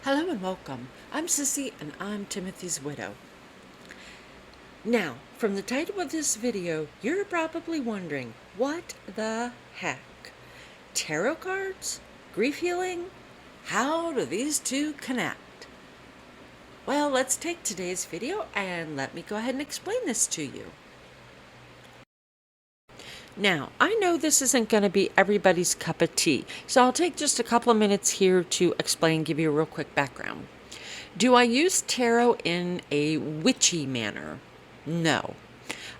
Hello and welcome. I'm Sissy and I'm Timothy's widow. Now, from the title of this video, you're probably wondering, what the heck? Tarot cards? Grief healing? How do these two connect? Well, let's take today's video and let me go ahead and explain this to you. Now, I know this isn't going to be everybody's cup of tea, so I'll take just a couple of minutes here to explain, give you a real quick background. Do I use tarot in a witchy manner? No.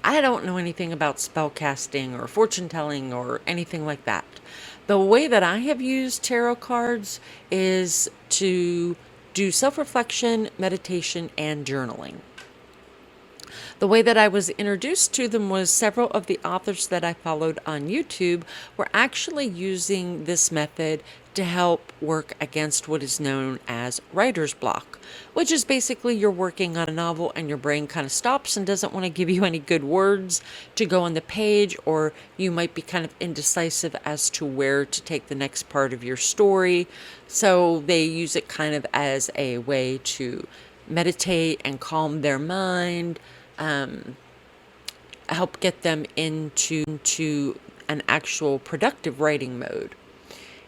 I don't know anything about spell casting or fortune telling or anything like that. The way that I have used tarot cards is to do self-reflection, meditation, and journaling. The way that I was introduced to them was several of the authors that I followed on YouTube were actually using this method to help work against what is known as writer's block, which is basically you're working on a novel and your brain kind of stops and doesn't want to give you any good words to go on the page, or you might be kind of indecisive as to where to take the next part of your story. So they use it kind of as a way to meditate and calm their mind, help get them into an actual productive writing mode.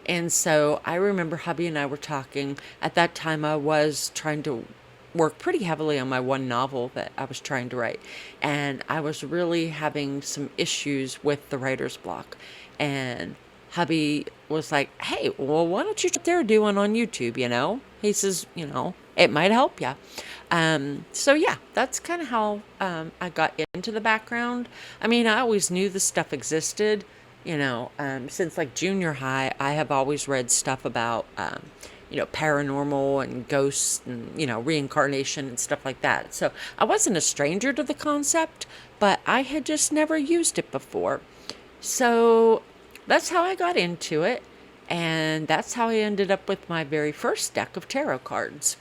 And so I remember hubby and I were talking. At that time, I was trying to work pretty heavily on my one novel that I was trying to write. And I was really having some issues with the writer's block. And hubby was like, hey, well, why don't you try what they're doing on YouTube, He says, it might help you. So yeah, that's kind of how I got into the background. I mean, I always knew this stuff existed. Since like junior high, I have always read stuff about, paranormal and ghosts and, reincarnation and stuff like that. So I wasn't a stranger to the concept, but I had just never used it before. So that's how I got into it. And that's how I ended up with my very first deck of tarot cards.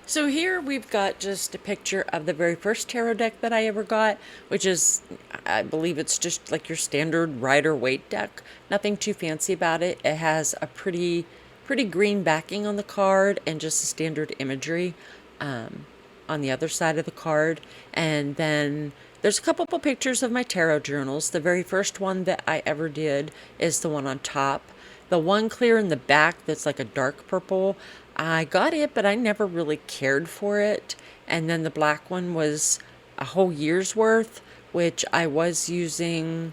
So here we've got just a picture of the very first tarot deck that I ever got, which is, I believe it's just like your standard Rider-Waite deck. Nothing too fancy about it. It has a pretty green backing on the card and just the standard imagery on the other side of the card. And then there's a couple of pictures of my tarot journals. The very first one that I ever did is the one on top. The one clear in the back that's like a dark purple, I got it, but I never really cared for it. And then the black one was a whole year's worth, which I was using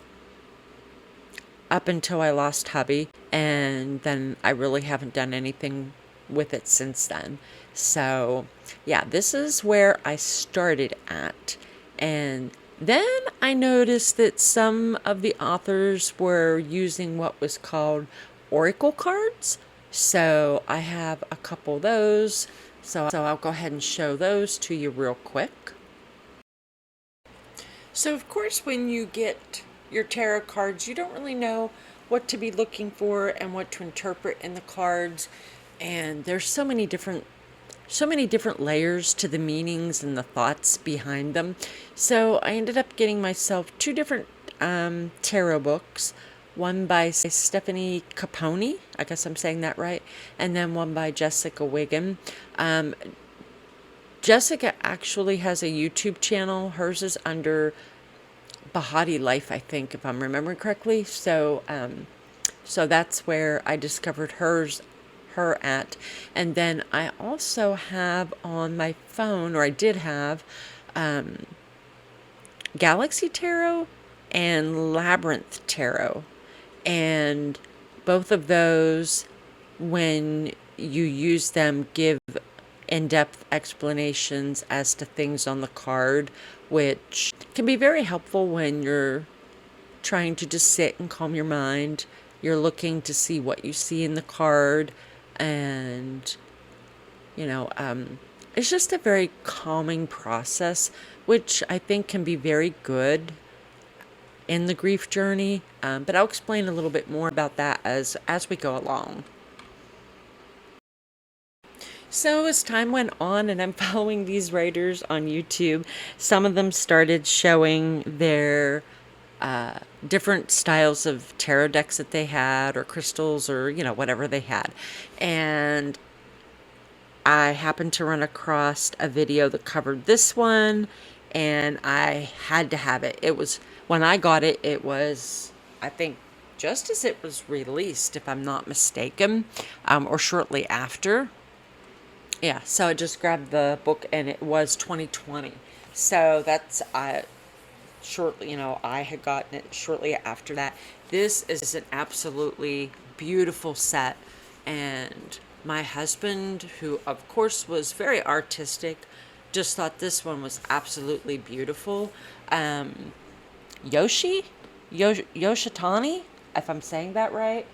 up until I lost hubby. And then I really haven't done anything with it since then. So yeah, this is where I started at. And then I noticed that some of the authors were using what was called oracle cards. So I have a couple of those. So I'll go ahead and show those to you real quick. So of course, when you get your tarot cards, you don't really know what to be looking for and what to interpret in the cards. And there's so many different layers to the meanings and the thoughts behind them. So I ended up getting myself two different tarot books. One by Stephanie Capone, I guess I'm saying that right, and then one by Jessica Wiggin. Jessica actually has a YouTube channel. Hers is under Bahati Life, I think, if I'm remembering correctly. So that's where I discovered her at. And then I also have on my phone, or I did have, Galaxy Tarot and Labyrinth Tarot. And both of those, when you use them, give in-depth explanations as to things on the card, which can be very helpful when you're trying to just sit and calm your mind. You're looking to see what you see in the card, and it's just a very calming process, which I think can be very good in the grief journey, but I'll explain a little bit more about that as we go along. So as time went on and I'm following these writers on YouTube, some of them started showing their different styles of tarot decks that they had, or crystals, or whatever they had. And I happened to run across a video that covered this one, and I had to have it. It was, when I got it, it was, I think, just as it was released, if I'm not mistaken, or shortly after. Yeah, so I just grabbed the book, and it was 2020. So that's shortly, I had gotten it shortly after that. This is an absolutely beautiful set, and my husband, who of course was very artistic, just thought this one was absolutely beautiful. Yoshi, Yoshitani, if I'm saying that right.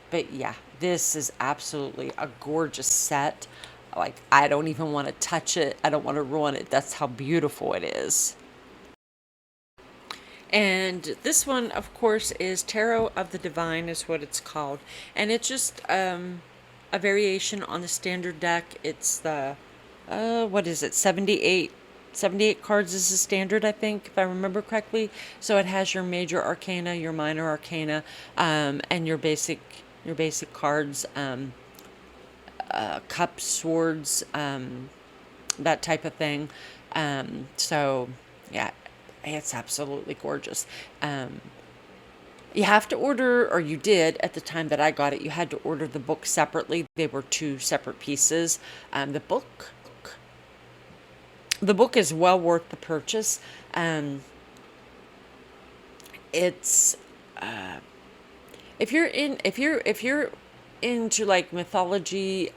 But yeah, this is absolutely a gorgeous set. Like, I don't even want to touch it. I don't want to ruin it. That's how beautiful it is. And this one, of course, is Tarot of the Divine, is what it's called. And it's just a variation on the standard deck. It's the, what is it, 78 cards is the standard, I think, if I remember correctly. So it has your major arcana, your minor arcana, and your basic cards, cups, swords, that type of thing. So yeah, it's absolutely gorgeous. You have to order, or you did at the time that I got it, you had to order the book separately. They were two separate pieces. The book is well worth the purchase. It's if you're into like mythology,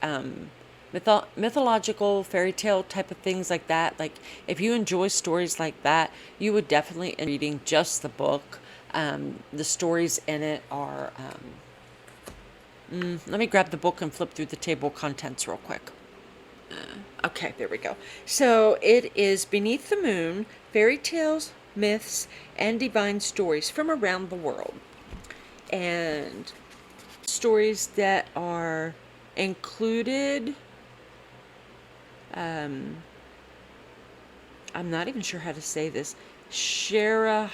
mythological fairy tale type of things like that, like if you enjoy stories like that, you would definitely end reading just the book. The stories in it are let me grab the book and flip through the table of contents real quick. Okay, there we go. So it is Beneath the Moon, Fairy Tales, Myths, and Divine Stories from Around the World. And stories that are included, I'm not even sure how to say this, Scheherazade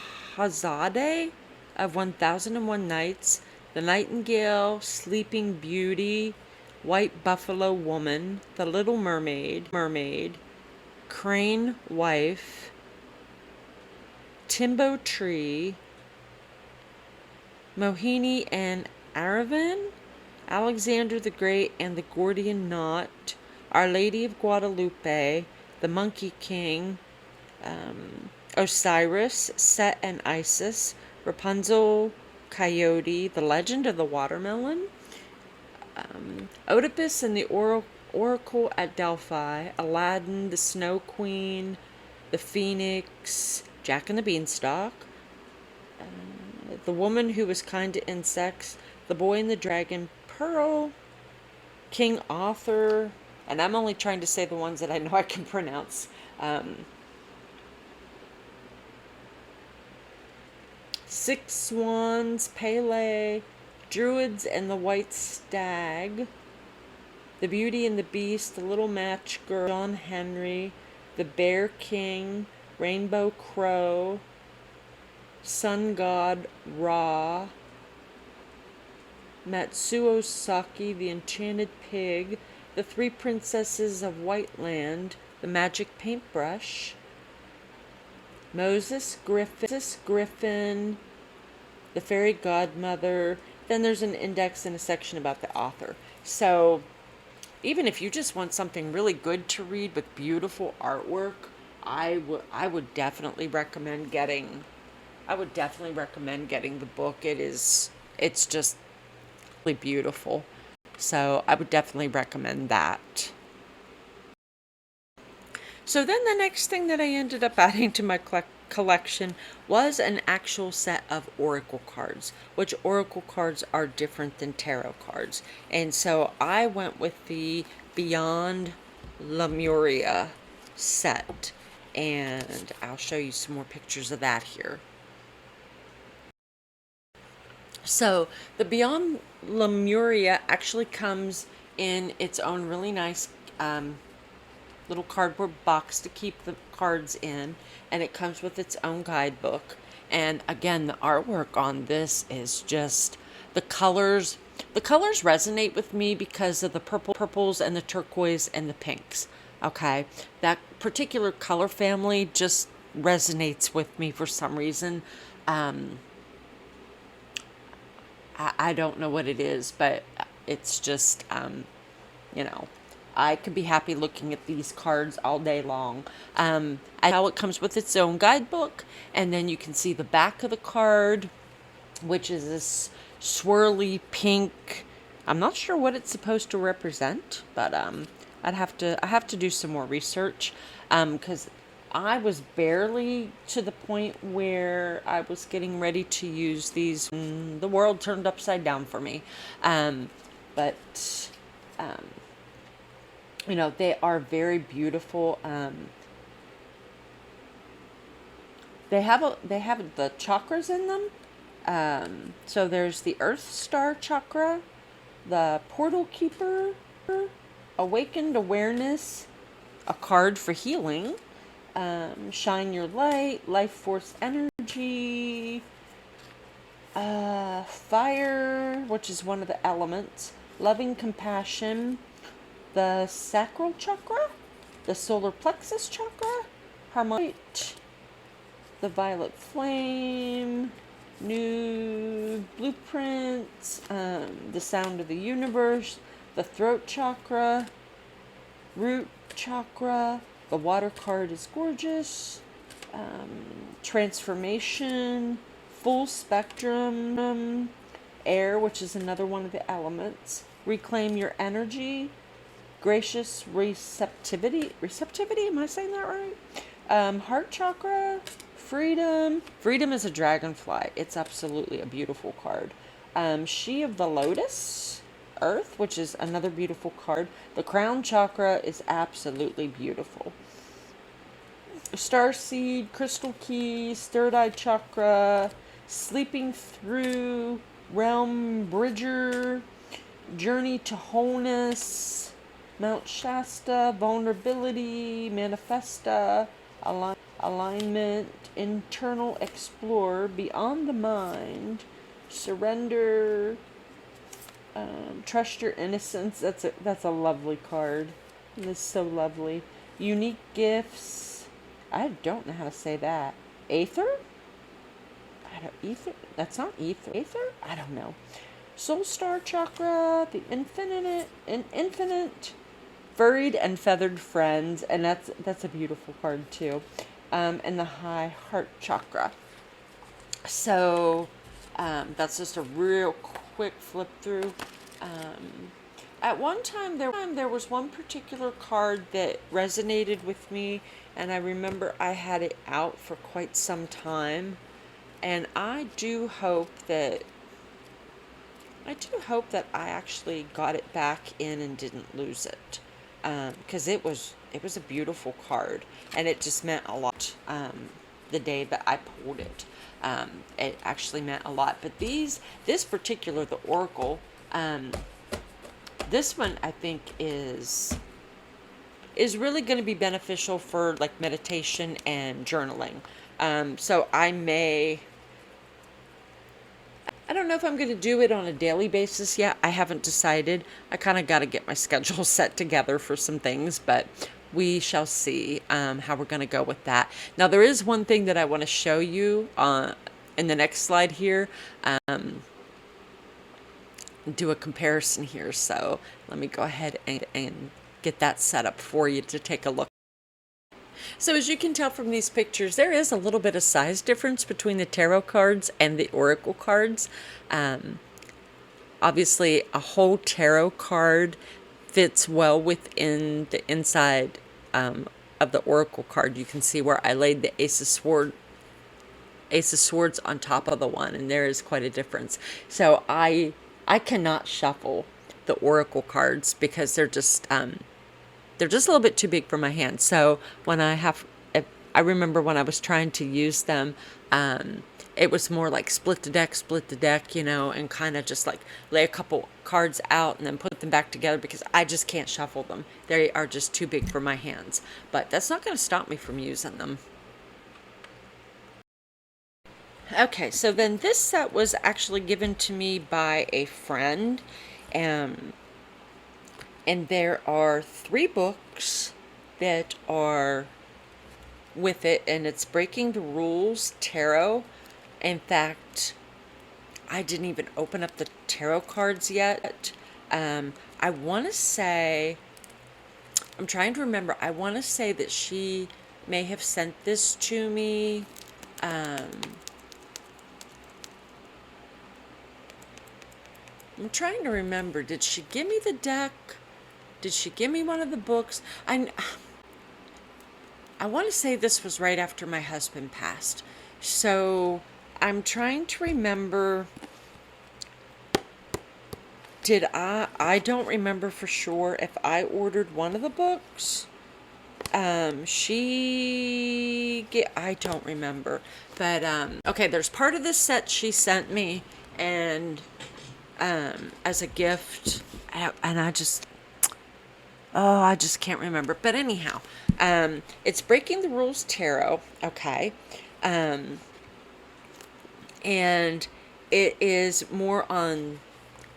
of 1001 Nights, The Nightingale, Sleeping Beauty, White Buffalo Woman, The Little Mermaid, Crane Wife, Timbo Tree, Mohini and Aravan, Alexander the Great and the Gordian Knot, Our Lady of Guadalupe, The Monkey King, Osiris, Set and Isis, Rapunzel, Coyote, The Legend of the Watermelon, Oedipus and the Oracle at Delphi, Aladdin, the Snow Queen, the Phoenix, Jack and the Beanstalk, the Woman Who Was Kind to Insects, The Boy and the Dragon, Pearl, King Arthur, and I'm only trying to say the ones that I know I can pronounce. Six Swans, Pele, Druids and the White Stag, The Beauty and the Beast, The Little Match Girl, John Henry, The Bear King, Rainbow Crow, Sun God Ra, Matsuo Saki, The Enchanted Pig, The Three Princesses of Whiteland, The Magic Paintbrush, Moses Griffin, The Fairy Godmother. Then there's an index and a section about the author. So even if you just want something really good to read with beautiful artwork, I would definitely recommend getting the book. It's just really beautiful. So I would definitely recommend that. So then the next thing that I ended up adding to my collection was an actual set of oracle cards, which oracle cards are different than tarot cards. And so I went with the Beyond Lemuria set, and I'll show you some more pictures of that here. So the Beyond Lemuria actually comes in its own really nice little cardboard box to keep the cards in, and it comes with its own guidebook. And again, the artwork on this is just the colors. The colors resonate with me because of the purples and the turquoise and the pinks. Okay, that particular color family just resonates with me for some reason. Um, I don't know what it is, but it's just, you know, I could be happy looking at these cards all day long. How it comes with its own guidebook, and then you can see the back of the card, which is this swirly pink. I'm not sure what it's supposed to represent, but I have to do some more research because I was barely to the point where I was getting ready to use these when the world turned upside down for me. But you know, they are very beautiful. They have the chakras in them. So there's the Earth Star chakra, the Portal Keeper, Awakened Awareness, a card for healing, Shine Your Light, Life Force Energy, Fire, which is one of the elements, Loving Compassion, the Sacral Chakra, the Solar Plexus Chakra, Harmonic, the Violet Flame, New Blueprints, the Sound of the Universe, the Throat Chakra, Root Chakra, the Water card is gorgeous, Transformation, Full Spectrum, Air, which is another one of the elements, Reclaim Your Energy, Gracious Receptivity, am I saying that right? Heart Chakra, Freedom. Freedom is a dragonfly. It's absolutely a beautiful card. She of the Lotus, Earth, which is another beautiful card. The Crown Chakra is absolutely beautiful. Starseed, Crystal Keys, Third Eye Chakra, Sleeping Through, Realm Bridger, Journey to Wholeness, Mount Shasta, Vulnerability, Manifesta, Alignment, Internal Explorer, Beyond the Mind, Surrender, Trust Your Innocence. That's a lovely card. It is so lovely. Unique Gifts. I don't know how to say that. Aether? Ether? That's not ether. Aether? I don't know. Soul Star Chakra, the Infinite, Furried and Feathered Friends, and that's a beautiful card too. And the High Heart Chakra. So that's just a real quick flip through. At one time, there was one particular card that resonated with me, and I remember I had it out for quite some time, and I do hope that I actually got it back in and didn't lose it, because it was a beautiful card, and it just meant a lot. The day that I pulled it, it actually meant a lot. But this particular, the Oracle, this one I think is really going to be beneficial for like meditation and journaling. So I don't know if I'm going to do it on a daily basis yet. I haven't decided. I kind of got to get my schedule set together for some things, but we shall see how we're going to go with that. Now, there is one thing that I want to show you in the next slide here. Do a comparison here. So let me go ahead and get that set up for you to take a look. So as you can tell from these pictures, there is a little bit of size difference between the tarot cards and the oracle cards. Obviously, a whole tarot card fits well within the inside of the oracle card. You can see where I laid the Ace of Swords on top of the one, and there is quite a difference. So I cannot shuffle the oracle cards because they're just a little bit too big for my hand. So I remember when I was trying to use them, it was more like split the deck, you know, and kind of just like lay a couple cards out and then put them back together because I just can't shuffle them. They are just too big for my hands. But that's not going to stop me from using them. Okay, so then this set was actually given to me by a friend, um, and there are 3 books that are with it, and it's Breaking the Rules Tarot. In fact, I didn't even open up the tarot cards yet. I want to say, I'm trying to remember, I want to say that she may have sent this to me. I'm trying to remember, did she give me the deck? Did she give me one of the books? I want to say this was right after my husband passed. So I'm trying to remember. I don't remember for sure if I ordered one of the books. I don't remember. But, okay, there's part of this set she sent me, and, as a gift, and I just can't remember. But anyhow, it's Breaking the Rules Tarot, okay? And it is more on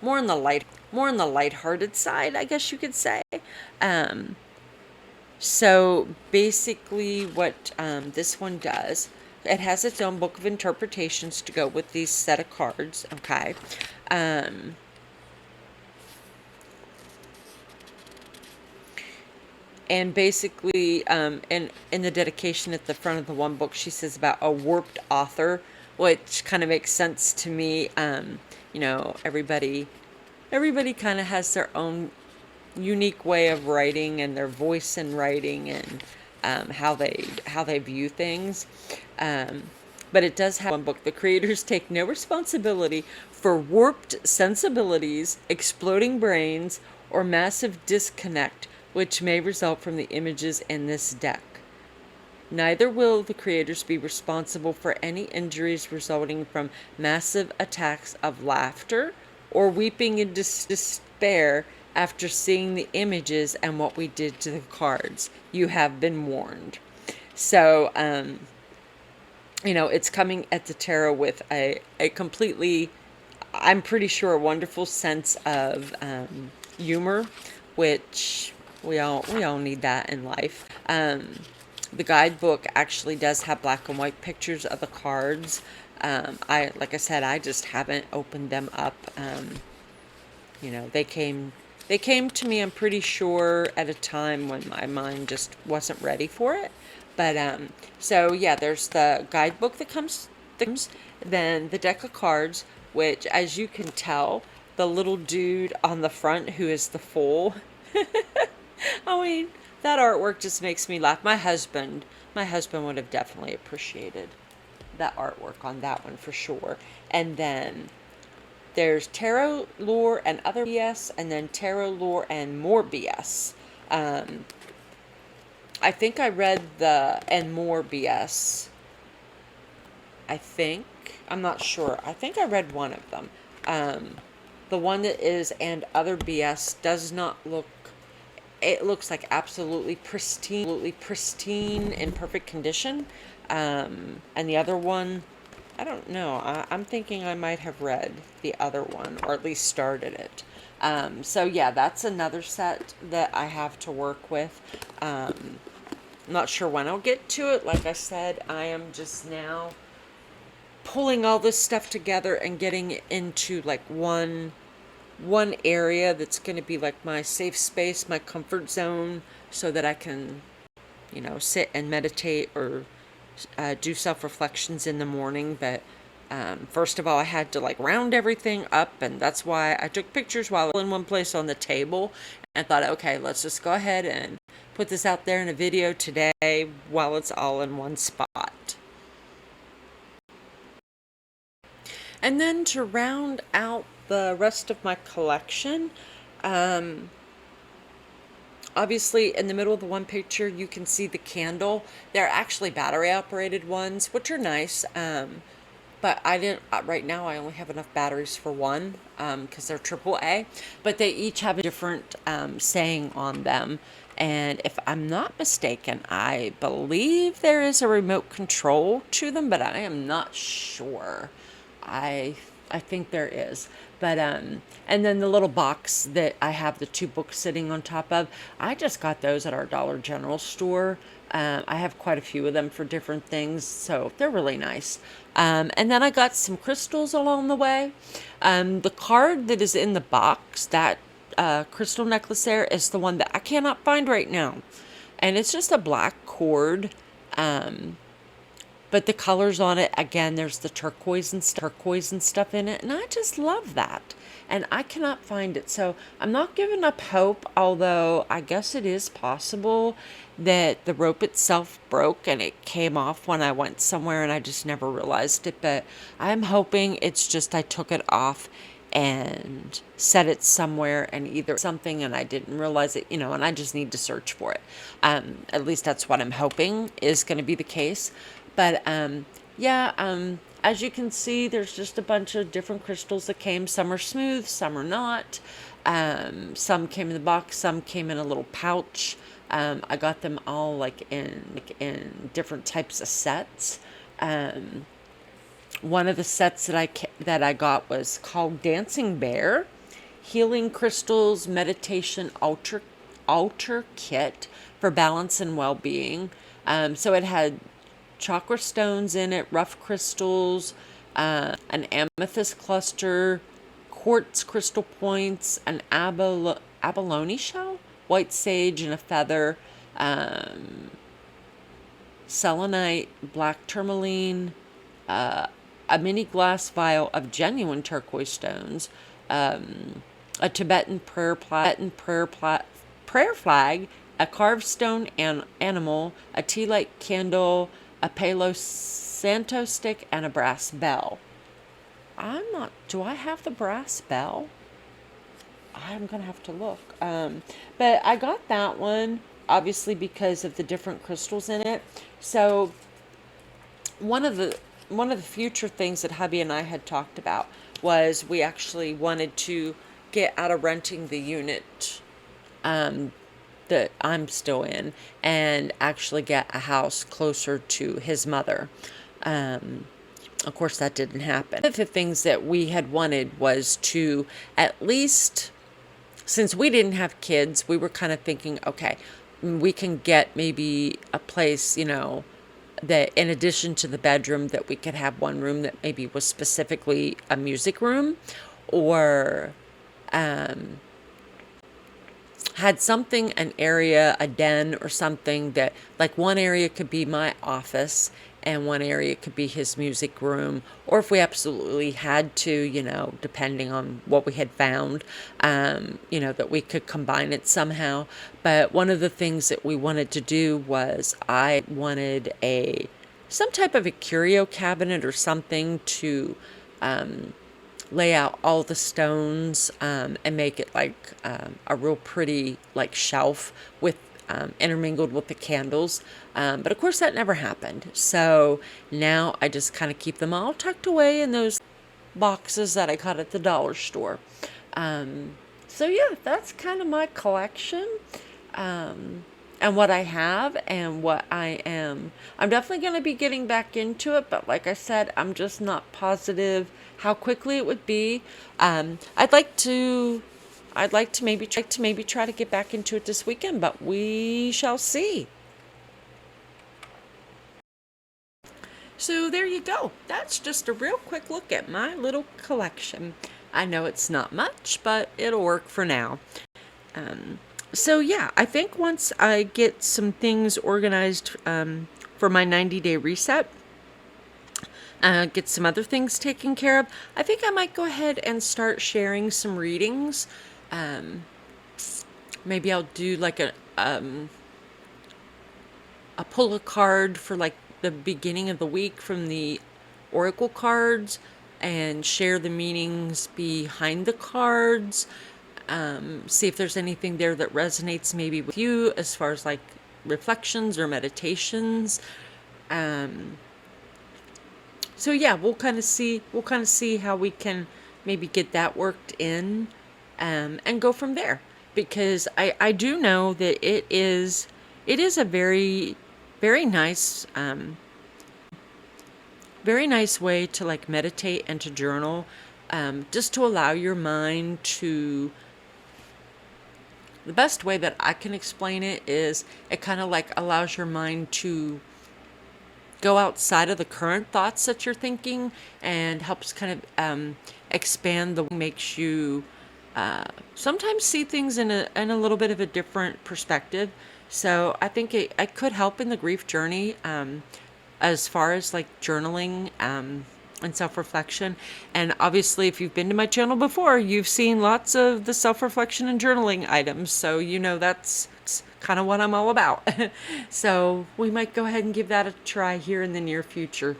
the lighthearted side, I guess you could say. So basically, what this one does, it has its own book of interpretations to go with these set of cards. Okay. And basically, in the dedication at the front of the one book, she says about a warped author, which kind of makes sense to me. Everybody kind of has their own unique way of writing and their voice in writing, and how they view things. But it does have one book. The creators take no responsibility for warped sensibilities, exploding brains, or massive disconnect which may result from the images in this deck. Neither will the creators be responsible for any injuries resulting from massive attacks of laughter or weeping in despair after seeing the images and what we did to the cards. You have been warned. So, it's coming at the tarot with a completely, I'm pretty sure, a wonderful sense of humor, which we all need that in life. The guidebook actually does have black and white pictures of the cards. Like I said, I just haven't opened them up. They came to me, I'm pretty sure, at a time when my mind just wasn't ready for it. But so yeah, there's the guidebook that comes, then the deck of cards, which, as you can tell, the little dude on the front who is the fool. I mean, that artwork just makes me laugh. My husband would have definitely appreciated that artwork on that one for sure. And then there's tarot lore and other BS, and then tarot lore and more BS. I think I read the and more BS. I'm not sure. I think I read one of them. The one that is and other BS does not look, it looks like absolutely pristine in perfect condition. And the other one, I don't know. I'm thinking I might have read the other one, or at least started it. So yeah, that's another set that I have to work with. I'm not sure when I'll get to it. Like I said, I am just now pulling all this stuff together and getting it into like one area that's going to be like my safe space, my comfort zone, so that I can, sit and meditate or do self-reflections in the morning. But first of all, I had to like round everything up, and that's why I took pictures while in one place on the table, and thought, okay, let's just go ahead and put this out there in a video today while it's all in one spot. And then to round out the rest of my collection, obviously in the middle of the one picture you can see the candle. They're actually battery operated ones, which are nice, but I didn't, right now I only have enough batteries for one, because they're AAA, but they each have a different saying on them. And if I'm not mistaken, I believe there is a remote control to them, but I am not sure. I I think there is. But and then the little box that I have the two books sitting on top of, I just got those at our Dollar General store. I have quite a few of them for different things, so they're really nice. And then I got some crystals along the way. The card that is in the box, that crystal necklace there, is the one that I cannot find right now. And it's just a black cord. But the colors on it, again, there's the turquoise and stuff in it, and I just love that. And I cannot find it. So I'm not giving up hope, although I guess it is possible that the rope itself broke and it came off when I went somewhere and I just never realized it. But I'm hoping it's just I took it off and set it somewhere and either something and I didn't realize it, and I just need to search for it. At least that's what I'm hoping is going to be the case. But yeah, as you can see, there's just a bunch of different crystals that came. Some are smooth, some are not. Some came in the box, some came in a little pouch. I got them all in different types of sets. One of the sets that I got was called Dancing Bear, Healing Crystals Meditation Altar Kit for Balance and Well-Being. So it had chakra stones in it, rough crystals, an amethyst cluster, quartz crystal points, an abalone shell, white sage and a feather, selenite, black tourmaline, a mini glass vial of genuine turquoise stones, a Tibetan prayer flag, a carved stone animal, a tea light candle, a Palo Santo stick, and a brass bell. Do I have the brass bell? I'm going to have to look. But I got that one, obviously, because of the different crystals in it. So one of the future things that hubby and I had talked about was we actually wanted to get out of renting the unit that I'm still in and actually get a house closer to his mother. Of course, that didn't happen. One of the things that we had wanted was to at least, since we didn't have kids, we were kind of thinking, okay, we can get maybe a place, that in addition to the bedroom, that we could have one room that maybe was specifically a music room, or had something, an area, a den or something that, like, one area could be my office and one area could be his music room, or if we absolutely had to, depending on what we had found, that we could combine it somehow. But one of the things that we wanted to do was I wanted some type of a curio cabinet or something to lay out all the stones and make it like a real pretty like shelf with intermingled with the candles. But of course that never happened. So now I just kind of keep them all tucked away in those boxes that I got at the dollar store. So yeah, that's kind of my collection. And what I have and what I am. I'm definitely going to be getting back into it, but like I said, I'm just not positive how quickly it would be. I'd like to maybe try to get back into it this weekend, but we shall see. So there you go. That's just a real quick look at my little collection. I know it's not much, but it'll work for now. So yeah, I think once I get some things organized for my 90-day reset, get some other things taken care of, I think I might go ahead and start sharing some readings. Maybe I'll do like a pull a card for like the beginning of the week from the oracle cards and share the meanings behind the cards. See if there's anything there that resonates maybe with you as far as like reflections or meditations. So yeah, we'll kind of see how we can maybe get that worked in, and go from there. because I do know that it is a very, very nice, very nice way to like meditate and to journal, just to allow your mind to, the best way that I can explain it is it kind of like allows your mind to go outside of the current thoughts that you're thinking, and helps kind of expand the, makes you sometimes see things in a little bit of a different perspective. So I think it could help in the grief journey, as far as like journaling, and self-reflection. And obviously, if you've been to my channel before, you've seen lots of the self-reflection and journaling items, so you know that's kind of what I'm all about. So we might go ahead and give that a try here in the near future.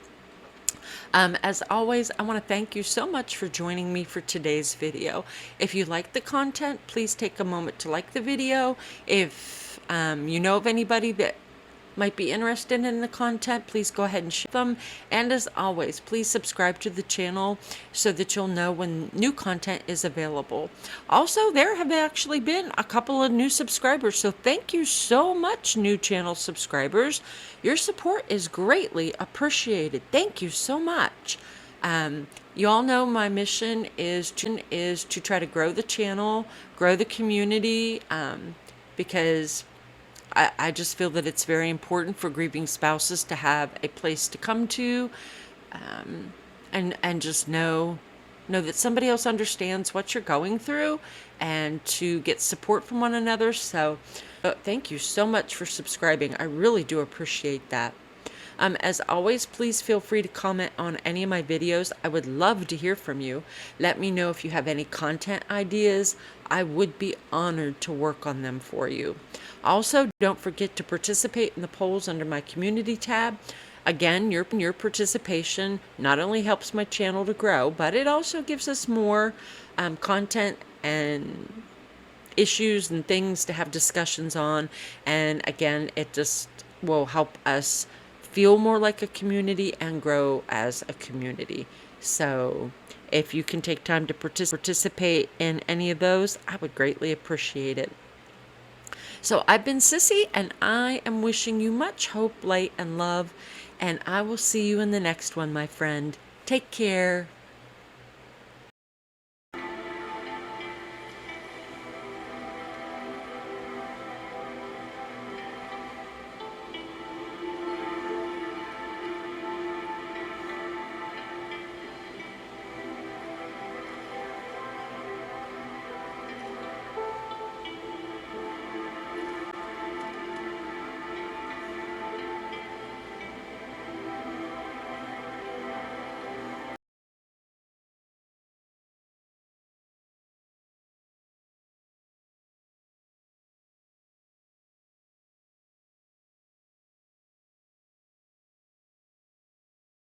As always, I want to thank you so much for joining me for today's video. If you like the content, please take a moment to like the video. If you know of anybody that might be interested in the content, please go ahead and share them. And as always, please subscribe to the channel so that you'll know when new content is available. Also, there have actually been a couple of new subscribers, so thank you so much, new channel subscribers. Your support is greatly appreciated. Thank you so much. You all know my mission is to try to grow the channel, grow the community, because I just feel that it's very important for grieving spouses to have a place to come to, and just know that somebody else understands what you're going through, and to get support from one another. So thank you so much for subscribing. I really do appreciate that. As always, please feel free to comment on any of my videos. I would love to hear from you. Let me know if you have any content ideas. I would be honored to work on them for you. Also, don't forget to participate in the polls under my community tab. Again, your participation not only helps my channel to grow, but it also gives us more content and issues and things to have discussions on. And again, it just will help us feel more like a community and grow as a community. So if you can take time to participate in any of those, I would greatly appreciate it. So I've been Sissy, and I am wishing you much hope, light, and love, and I will see you in the next one, my friend. Take care.